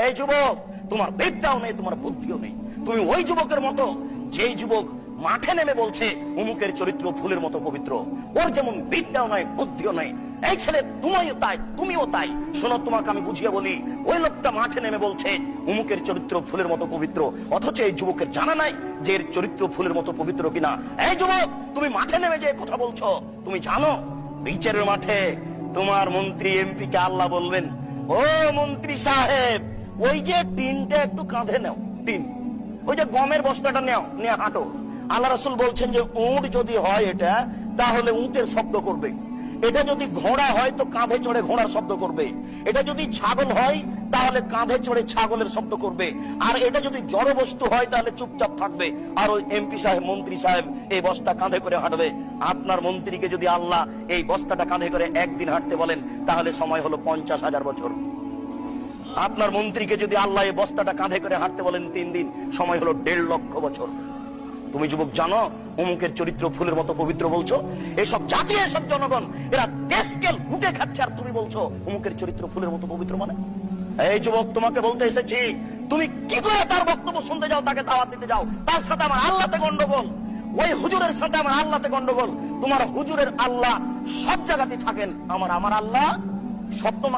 এই যুবক, তোমার বিদ্যাও নেই, তোমার বুদ্ধিও নেই। তুমি ওই যুবকের মতো যেই যুবক মাঠে নেমে বলছে অমুকের চরিত্র ফুলের মতো পবিত্র, ওর যেমন বিদ্যাও নাই বুদ্ধিও নাই। এই ছেলে তুমিও তাই, তুমিও তাই। শোনো, তোমাকে আমি বুঝিয়ে বলি, ওই লোকটা মাঠে নেমে বলছে অমুকের চরিত্র ফুলের মতো পবিত্র, অথচ এই যুবকের জানা নাই যে এর চরিত্র ফুলের মতো পবিত্র কিনা। এই যুবক, তুমি মাঠে নেমে যে কথা বলছো, তুমি জানো বিচারের মাঠে তোমার মন্ত্রী এমপি কে আল্লাহ বলবেন, ও মন্ত্রী সাহেব, ওই যে টিনটা একটু কাঁধে নাও, টিন, ওই যে গমের বস্তাটা নেও, নিয়ে হাঁটো। আল্লাহ রাসূল বলছেন যে উট যদি হয় এটা, তাহলে উটের শব্দ করবে। এটা যদি ঘোড়া হয় তো কাঁধে চড়ে ঘোড়ার শব্দ করবে। এটা যদি ছাগল হয় তাহলে কাঁধে চড়ে ছাগলের শব্দ করবে। আর এটা যদি জড় বস্তু হয় তাহলে চুপচাপ থাকবে। আর ওই এমপি সাহেব, মন্ত্রী সাহেব এই বস্তা কাঁধে করে হাঁটবে। আপনার মন্ত্রীকে যদি আল্লাহ এই বস্তাটা কাঁধে করে একদিন হাঁটতে বলেন, তাহলে সময় হলো 50,000 বছর। আপনার মন্ত্রীকে যদি আল্লাহ এই বস্তাটা কাঁধে করে হাঁটতে বলেন 3 দিন, সময় হলো 1.5 লক্ষ বছর। তুমি যুবক জানো অমুকের চরিত্র ফুলের মতো পবিত্র বলছো? এসব জাতি, এসব জনগণ, এরা দেশকে লুটে খাচ্ছে, আর তুমি বলছো অমুকের চরিত্র ফুলের মতো পবিত্র। মানে এই যুবক, তোমাকে বলতে এসেছি, তুমি কি করে তার বক্তব্য শুনতে যাও, তাকে দাওয়াত দিতে যাও? তার সাথে আমার আল্লাহতে গন্ডগোল, ওই হুজুরের সাথে আমার আল্লাহতে গন্ডগোল। তোমার হুজুরের আল্লাহ সব জায়গাতে থাকেন, আমার আল্লাহ সপ্তম